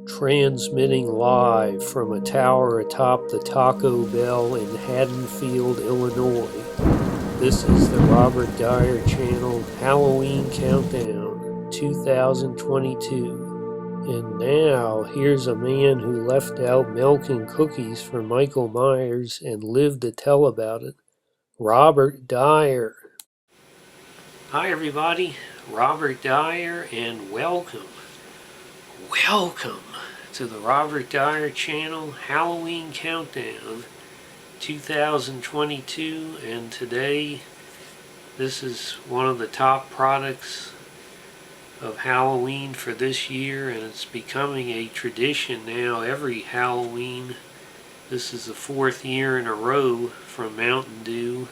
Transmitting live from a tower atop the Taco Bell in Haddonfield, Illinois. This is the Robert Dyer Channel Halloween Countdown 2022. And now, here's a man who left out milk and cookies for Michael Myers and lived to tell about it. Robert Dyer. Hi everybody, Robert Dyer, and welcome to the Robert Dyer Channel Halloween Countdown 2022. And today, this is one of the top products of Halloween for this year, and it's becoming a tradition now every Halloween. This is the 4th year in a row from Mountain Dew,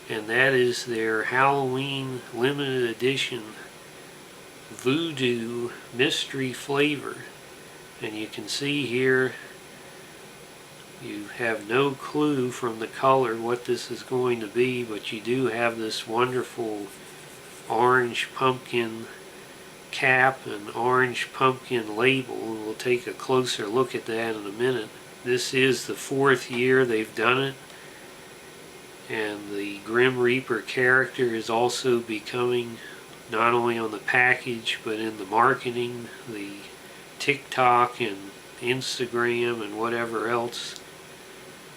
and that is their Halloween limited edition VooDew mystery flavor. And you can see here, you have no clue from the color what this is going to be, but you do have this wonderful orange pumpkin cap and orange pumpkin label. We'll take a closer look at that in a minute. This is the 4th year they've done it, and the Grim Reaper character is also becoming not only on the package but in the marketing, the TikTok and Instagram and whatever else.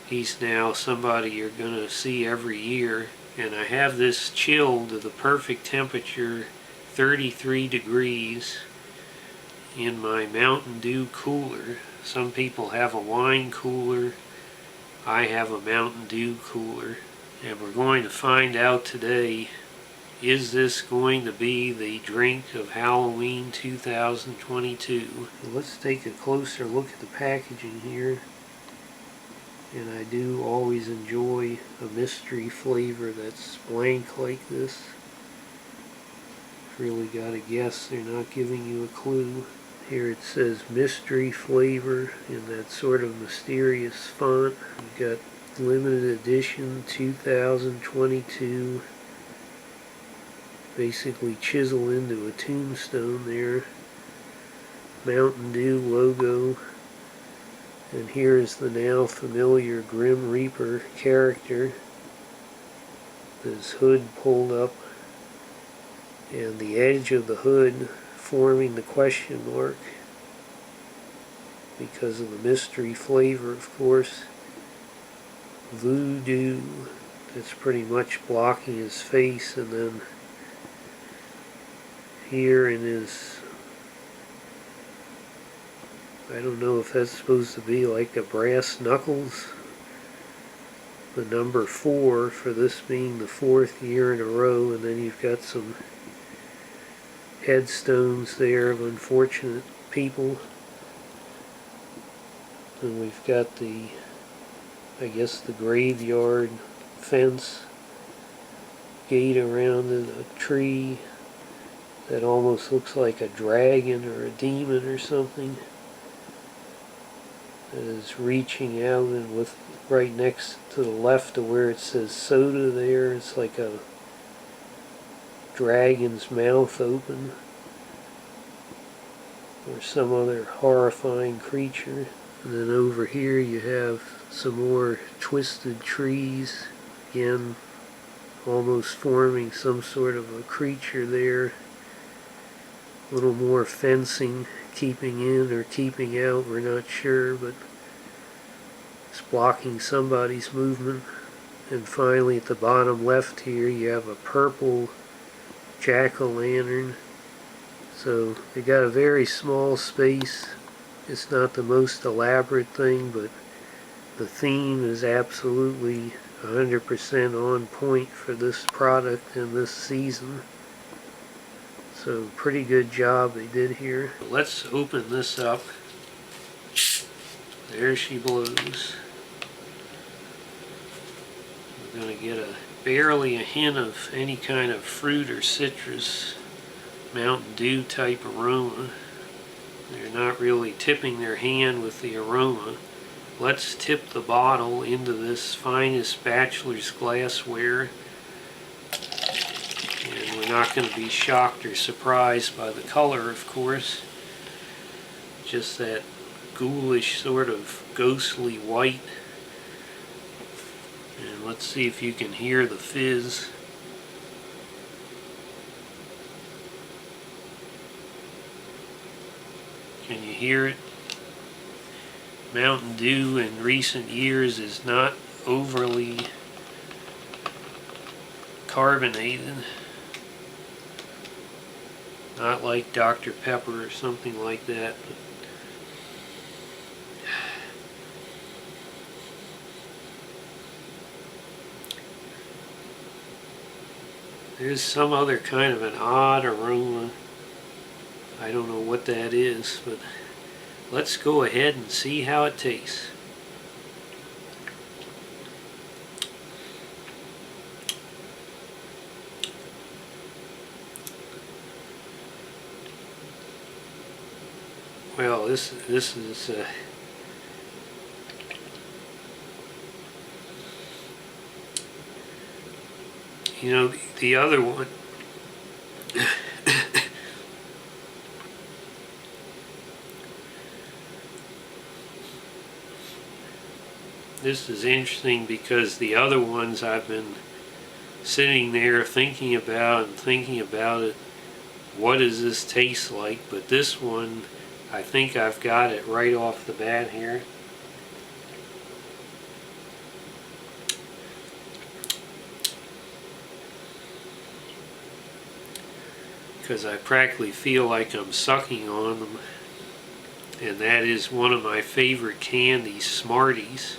He's now somebody you're going to see every year. And I have this chilled to the perfect temperature, 33 degrees, in my Mountain Dew cooler. Some people have a wine cooler. I have a Mountain Dew cooler. And we're going to find out today, is this going to be the drink of Halloween 2022? Let's take a closer look at the packaging here. And I do always enjoy a mystery flavor that's blank like this. Really gotta guess, they're not giving you a clue. Here it says mystery flavor in that sort of mysterious font. We've got limited edition 2022. Basically chiseled into a tombstone there. Mountain Dew logo. And here is the now familiar Grim Reaper character. His hood pulled up, and the edge of the hood forming the question mark because of the mystery flavor, of course. VooDew. That's pretty much blocking his face, and then here in his, I don't know if that's supposed to be like a brass knuckles, the number 4 for this being the 4th year in a row. And then you've got some headstones there of unfortunate people, and we've got the, I guess, the graveyard fence gate around it, a tree that almost looks like a dragon or a demon or something that is reaching out, and with right next to the left of where it says soda there, it's like a dragon's mouth open or some other horrifying creature. And then over here you have some more twisted trees, again almost forming some sort of a creature there. A little more fencing, keeping in or keeping out, we're not sure, but it's blocking somebody's movement. And finally at the bottom left here you have a purple jack-o'-lantern. So they got a very small space. It's not the most elaborate thing, but the theme is absolutely 100% on point for this product and this season. So pretty good job they did here. Let's open this up. There she blows. We're going to get barely a hint of any kind of fruit or citrus, Mountain Dew type aroma. They're not really tipping their hand with the aroma. Let's tip the bottle into this finest bachelor's glassware. And we're not going to be shocked or surprised by the color, of course. just that ghoulish sort of ghostly white. And let's see if you can hear the fizz. Can you hear it? Mountain Dew in recent years is not overly carbonated. Not like Dr. Pepper or something like that. There's some other kind of an odd aroma. I don't know what that is, but let's go ahead and see how it tastes. Well, this is you know, the other one this is interesting because the other ones I've been sitting there thinking about it. What does this taste like? But this one, I think I've got it right off the bat here. Because I practically feel like I'm sucking on them. And that is one of my favorite candies, Smarties.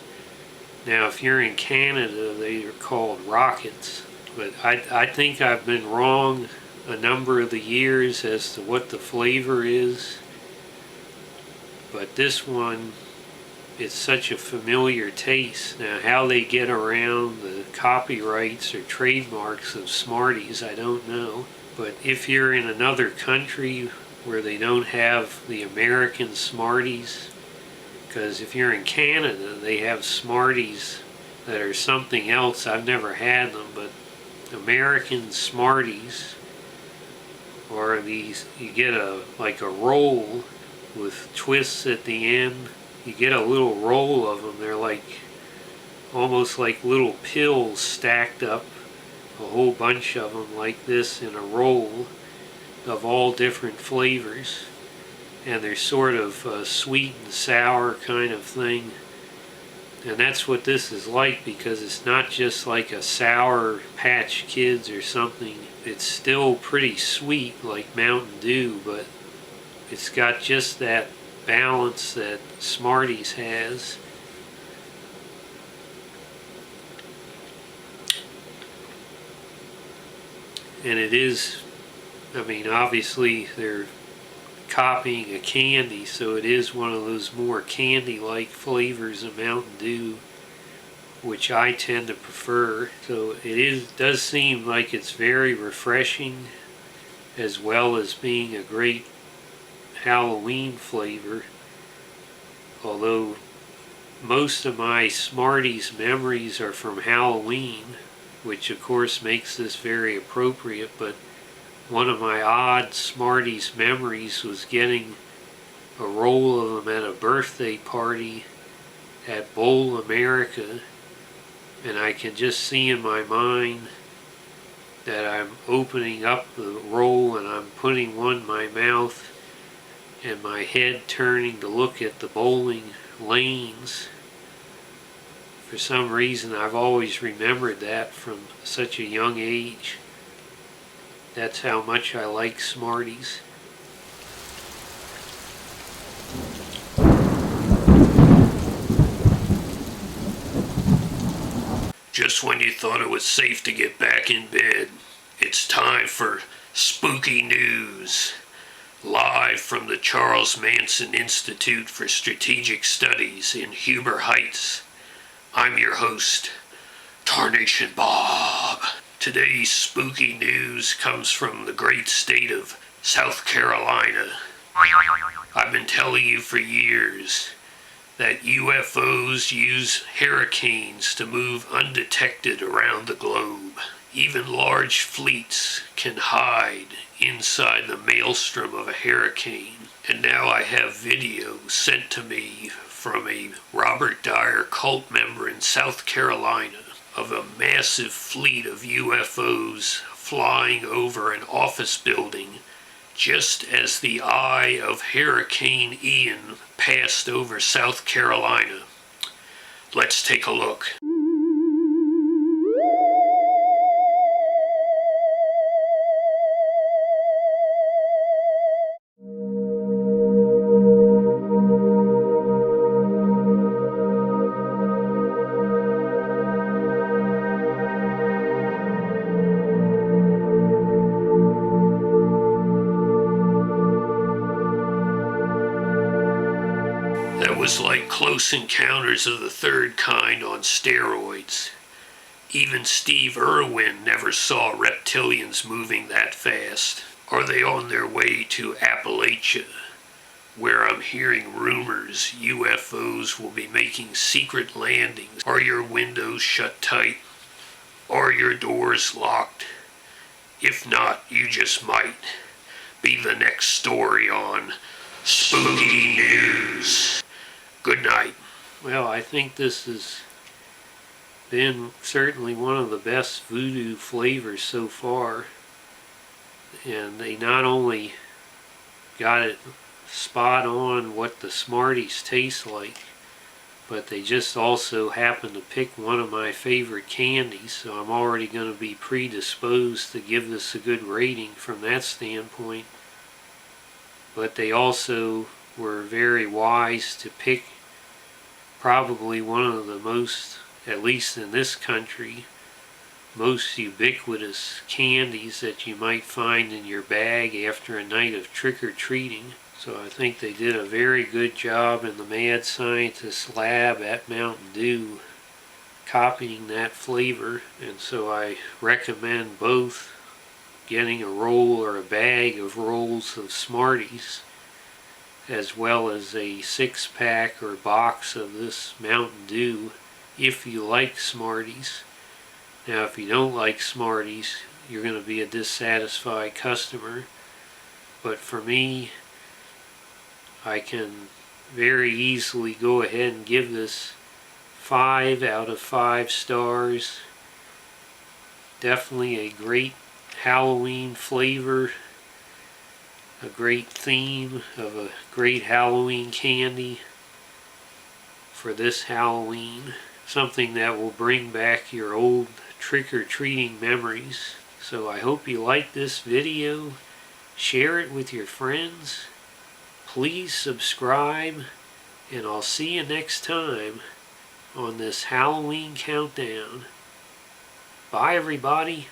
Now, if you're in Canada, they are called Rockets. But I think I've been wrong a number of the years as to what the flavor is. But this one, it's such a familiar taste. Now, how they get around the copyrights or trademarks of Smarties, I don't know. But if you're in another country where they don't have the American Smarties, because if you're in Canada, they have Smarties that are something else. I've never had them, but American Smarties are these, you get like a roll with twists at the end. You get a little roll of them. They're like almost like little pills stacked up, a whole bunch of them like this in a roll of all different flavors. And they're sort of sweet and sour kind of thing. And that's what this is like, because it's not just like a Sour Patch Kids or something. It's still pretty sweet like Mountain Dew, but it's got just that balance that Smarties has. And it is, I mean, obviously they're copying a candy, so it is one of those more candy-like flavors of Mountain Dew, which I tend to prefer. So it does seem like it's very refreshing, as well as being a great Halloween flavor. Although most of my Smarties memories are from Halloween, which of course makes this very appropriate, but one of my odd Smarties memories was getting a roll of them at a birthday party at Bowl America, and I can just see in my mind that I'm opening up the roll and I'm putting one in my mouth and my head turning to look at the bowling lanes. For some reason I've always remembered that from such a young age. That's how much I like Smarties. Just when you thought it was safe to get back in bed, it's time for Spooky News. Live from the Charles Manson Institute for Strategic Studies in Huber Heights, I'm your host, TarnationBob. Today's spooky news comes from the great state of South Carolina. I've been telling you for years that UFOs use hurricanes to move undetected around the globe. Even large fleets can hide inside the maelstrom of a hurricane. And now I have video sent to me from a Robert Dyer cult member in South Carolina of a massive fleet of UFOs flying over an office building just as the eye of Hurricane Ian passed over South Carolina. Let's take a look. That was like Close Encounters of the Third Kind on steroids. Even Steve Irwin never saw reptilians moving that fast. Are they on their way to Appalachia, where I'm hearing rumors UFOs will be making secret landings? Are your windows shut tight? Are your doors locked? If not, you just might be the next story on Spooky News. Good night. Well, I think this has been certainly one of the best voodoo flavors so far. And they not only got it spot on what the Smarties taste like, but they just also happen to pick one of my favorite candies, so I'm already going to be predisposed to give this a good rating from that standpoint. But they also were very wise to pick probably one of the most, at least in this country, most ubiquitous candies that you might find in your bag after a night of trick-or-treating. So I think they did a very good job in the mad scientist lab at Mountain Dew copying that flavor, and so I recommend both getting a roll or a bag of rolls of Smarties, as well as a 6-pack or box of this Mountain Dew if you like Smarties. Now if you don't like Smarties, you're going to be a dissatisfied customer, but for me, I can very easily go ahead and give this 5 out of 5 stars. Definitely a great Halloween flavor, a great theme of a great Halloween candy for this Halloween. Something that will bring back your old trick-or-treating memories. So I hope you like this video. Share it with your friends. Please subscribe, and I'll see you next time on this Halloween countdown. Bye everybody.